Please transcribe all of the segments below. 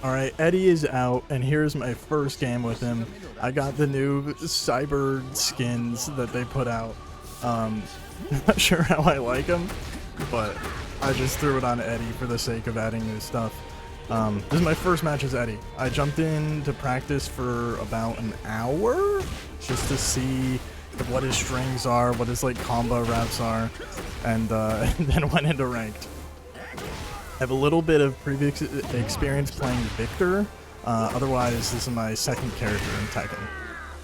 Alright, Eddy is out, and here's my first game with him. I got the new cyber skins that they put out. Not sure how I like them, but I just threw it on Eddy for the sake of adding new stuff. This is my first match as Eddy. I jumped in to practice for about an hour just to see what his strings are, what his like combo routes are, and then went into ranked. I have a little bit of previous experience playing Victor. Otherwise, this is my second character in Tekken.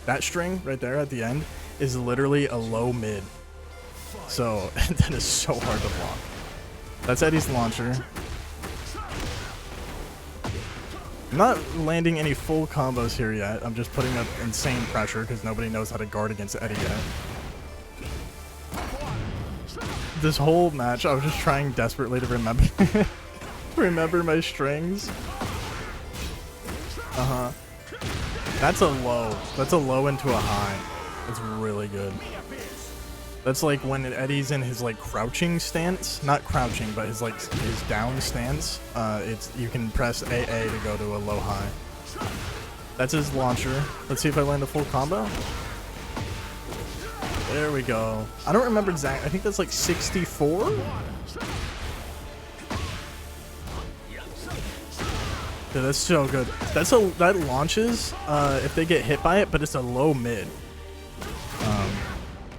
That string right there at the end is literally a low mid. So that is so hard to block. That's Eddy's launcher. I'm not landing any full combos here yet. I'm just putting up insane pressure because nobody knows how to guard against Eddy yet. This whole match, I was just trying desperately to remember my strings. That's a low. That's a low into a high. That's really good. That's like when Eddy's in his like crouching stance, not crouching, but his like his down stance. You can press AA to go to a low high. That's his launcher. Let's see if I land a full combo. There we go. I don't remember exactly. I think that's like 64. Dude, that's so good. That launches if they get hit by it, but it's a low mid.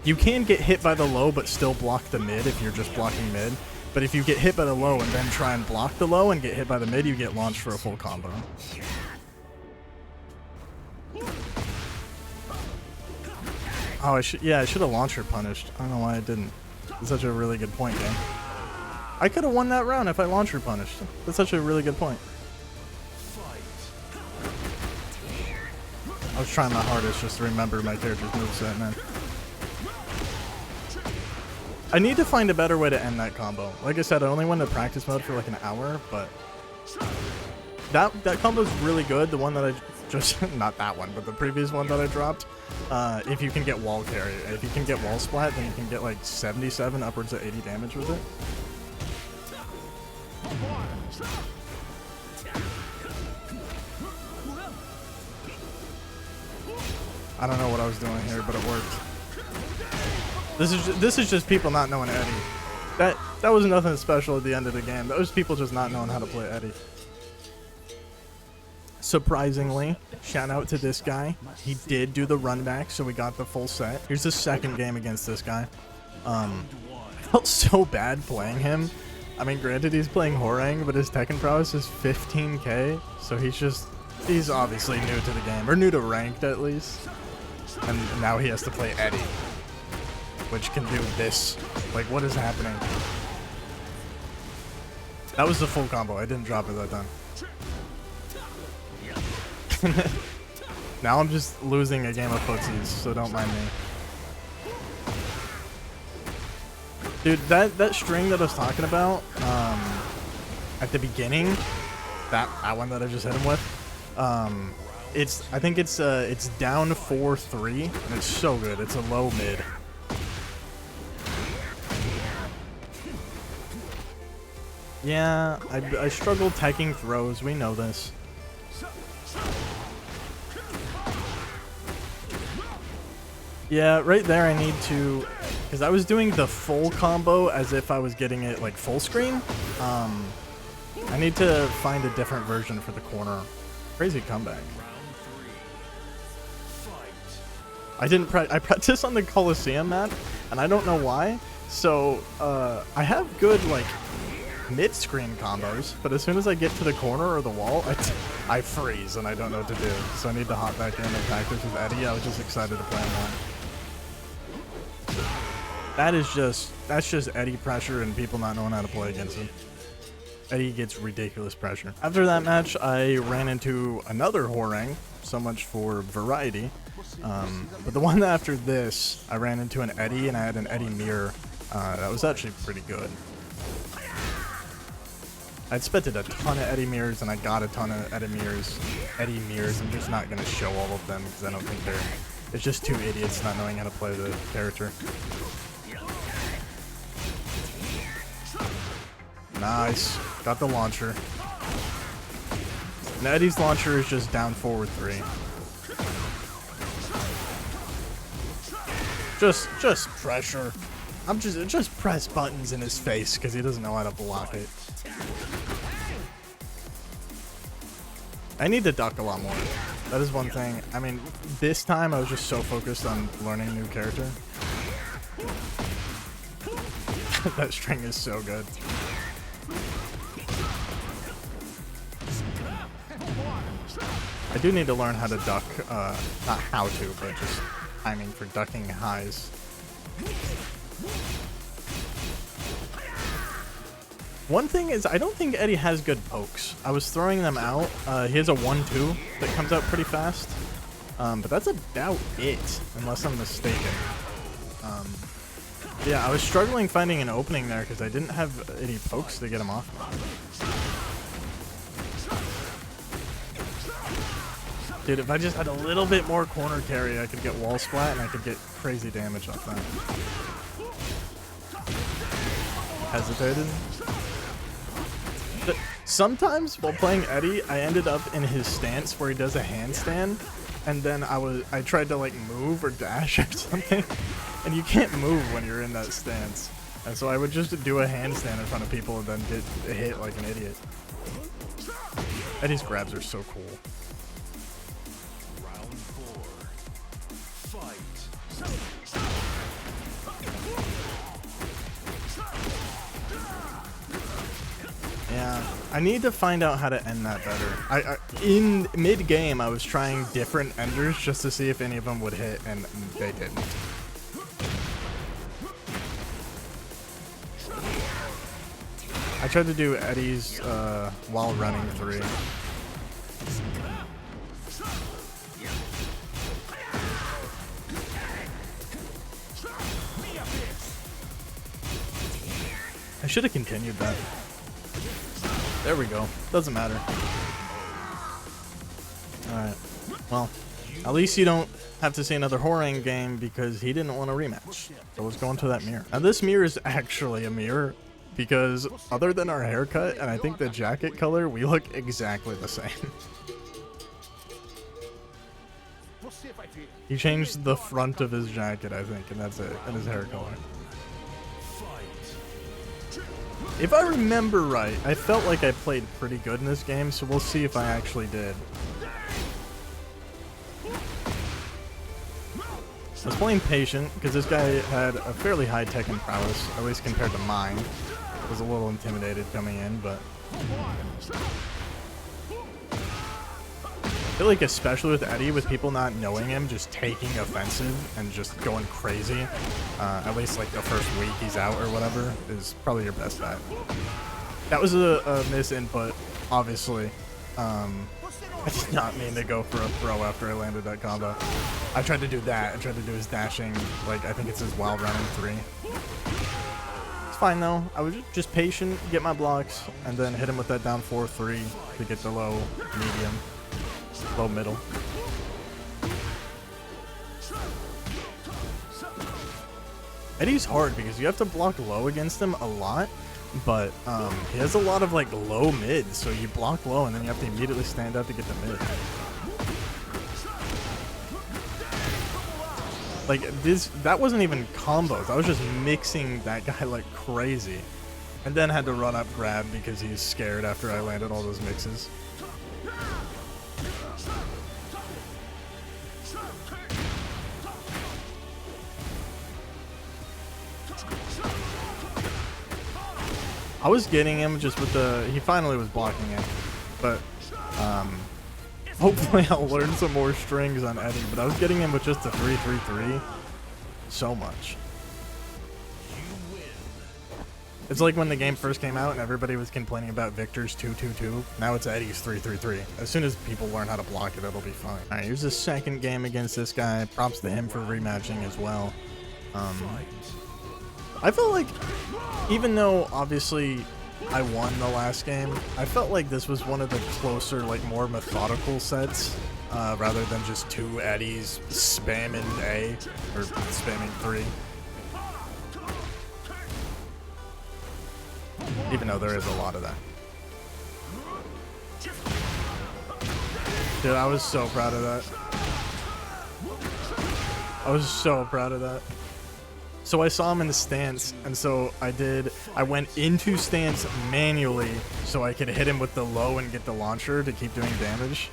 You can get hit by the low but still block the mid if you're just blocking mid. But if you get hit by the low and then try and block the low and get hit by the mid, you get launched for a full combo. Oh, I should have launcher punished. I don't know why I didn't. It's such a really good point, gang. I could have won that round if I launcher punished. That's such a really good point. I was trying my hardest just to remember my character's moveset, man. I need to find a better way to end that combo. Like I said, I only went to practice mode for like an hour, but that combo's really good. The one that I just, not that one, but the previous one that I dropped. If you can get wall carry, if you can get wall splat, then you can get like 77 upwards of 80 damage with it. I don't know what I was doing here, but it worked. This is just people not knowing Eddy. That was nothing special at the end of the game. That was people just not knowing how to play Eddy. Surprisingly, shout out to this guy. He did do the run back, so we got the full set. Here's the second game against this guy. I felt so bad playing him. I mean, granted, he's playing Horang, but his Tekken prowess is 15k, so he's obviously new to the game, or new to ranked at least. And now he has to play Eddy, which can do this. Like, what is happening? That was the full combo. I didn't drop it that time. Now I'm just losing a game of footsies, so don't mind me. Dude, that string that I was talking about at the beginning, that one that I just hit him with, I think it's down 4-3, and it's so good. It's a low mid. Yeah, I struggle teching throws. We know this. Yeah, right there I need to, because I was doing the full combo as if I was getting it like full screen. I need to find a different version for the corner. Crazy comeback. I practiced on the Coliseum map, and I don't know why. So I have good like mid-screen combos, but as soon as I get to the corner or the wall, I freeze and I don't know what to do. So I need to hop back in and practice with Eddy. I was just excited to play him on. That's just Eddy pressure and people not knowing how to play against him. Eddy gets ridiculous pressure. After that match, I ran into another Horang, so much for variety. But the one after this, I ran into an Eddy and I had an Eddy mirror. That was actually pretty good. I expected a ton of Eddy mirrors and I got a ton of Eddy mirrors. I'm just not going to show all of them because I don't think it's just two idiots not knowing how to play the character. Nice. Got the launcher. And Eddy's launcher is just down forward 3. Just pressure. I'm just press buttons in his face because he doesn't know how to block it. I need to duck a lot more. That is one thing. I mean, this time I was just so focused on learning a new character. That string is so good. I do need to learn how to duck. Not how to, but just timing for ducking highs. One thing is, I don't think Eddy has good pokes. I was throwing them out. He has a 1-2 that comes out pretty fast. But that's about it, unless I'm mistaken. Yeah, I was struggling finding an opening there because I didn't have any pokes to get him off. Dude, if I just had a little bit more corner carry, I could get wall splat and I could get crazy damage off that. Hesitated. But sometimes while playing Eddy, I ended up in his stance where he does a handstand, and then I tried to like move or dash or something, and you can't move when you're in that stance. And so I would just do a handstand in front of people and then get hit like an idiot. Eddy's grabs are so cool. Yeah, I need to find out how to end that better. In mid-game, I was trying different enders just to see if any of them would hit, and they didn't. I tried to do Eddy's while running 3. I should have continued that. There we go. Doesn't matter. Alright. Well, at least you don't have to see another Horang game because he didn't want a rematch. So let's go into that mirror. Now this mirror is actually a mirror because other than our haircut and I think the jacket color, we look exactly the same. He changed the front of his jacket, I think, and that's it, and his hair color. If I remember right, I felt like I played pretty good in this game, so we'll see if I actually did. I was playing patient, because this guy had a fairly high Tekken prowess, at least compared to mine. I was a little intimidated coming in, but... I feel like especially with Eddy, with people not knowing him, just taking offensive and just going crazy, at least like the first week he's out or whatever, is probably your best bet. That was a misinput, obviously. I did not mean to go for a throw after I landed that combo. I tried to do that. I tried to do his dashing, like I think it's his while running 3. It's fine though. I was just patient, get my blocks, and then hit him with that down 4-3 to get the low medium. Low middle. Eddy's hard because you have to block low against him a lot, but he has a lot of like low mid, so you block low and then you have to immediately stand up to get the mid. Like that wasn't even combos. I was just mixing that guy like crazy, and then had to run up grab because he's scared after I landed all those mixes. I was getting him just with he finally was blocking it, but hopefully I'll learn some more strings on Eddy, but I was getting him with just a 3-3-3 so much. It's like when the game first came out and everybody was complaining about Victor's 2-2-2. Now it's Eddy's 3-3-3. As soon as people learn how to block it, it'll be fine. Alright, here's the second game against this guy. Props to him for rematching as well. I felt like, even though obviously I won the last game, I felt like this was one of the closer, like more methodical sets, rather than just 2 Eddys spamming A, or spamming 3. Even though there is a lot of that. Dude, I was so proud of that. I was so proud of that. So I saw him in the stance, and so I went into stance manually so I could hit him with the low and get the launcher to keep doing damage.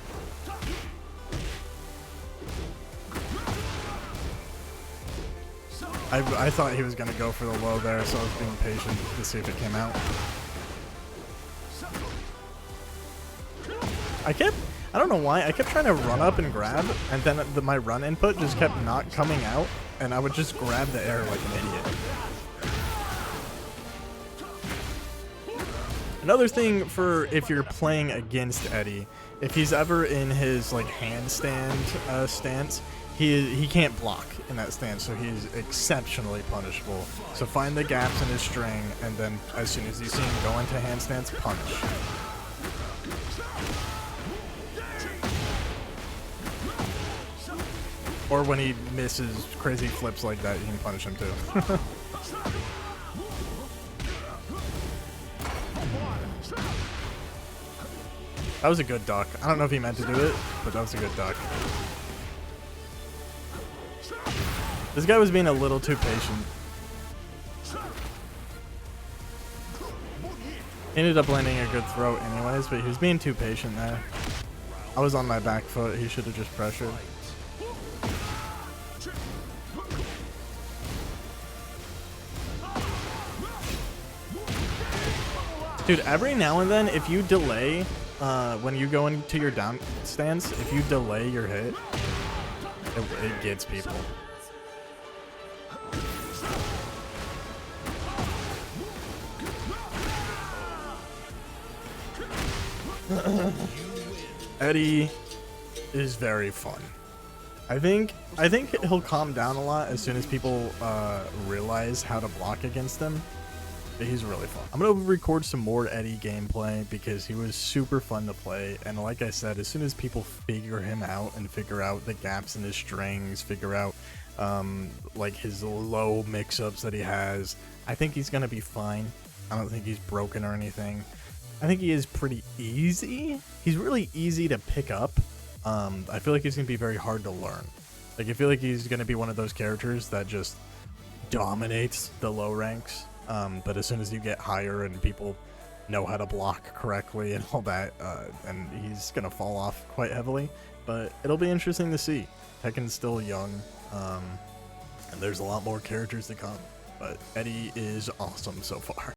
I thought he was going to go for the low there, so I was being patient to see if it came out. I don't know why, I kept trying to run up and grab, and then my run input just kept not coming out, and I would just grab the air like an idiot. Another thing for if you're playing against Eddy, if he's ever in his like handstand stance, he can't block in that stance, so he's exceptionally punishable. So find the gaps in his string, and then as soon as you see him go into handstands, punish. Or when he misses crazy flips like that, you can punish him too. That was a good duck. I don't know if he meant to do it, but that was a good duck. This guy was being a little too patient. He ended up landing a good throw anyways, but he was being too patient there. I was on my back foot. He should have just pressured. Dude, every now and then, if you delay, when you go into your down stance, if you delay your hit, it gets people. Eddy is very fun. I think he'll calm down a lot as soon as people realize how to block against him. He's really fun. I'm gonna record some more Eddy gameplay because he was super fun to play, and like I said, as soon as people figure him out and figure out the gaps in his strings, figure out like his low mix-ups that he has, I think he's gonna be fine. I don't think he's broken or anything. I think he is pretty easy. He's really easy to pick up. I feel like he's gonna be very hard to learn. Like, I feel like he's gonna be one of those characters that just dominates the low ranks. But as soon as you get higher and people know how to block correctly and all that, and he's gonna fall off quite heavily. But it'll be interesting to see. Tekken's still young, and there's a lot more characters to come. But Eddy is awesome so far.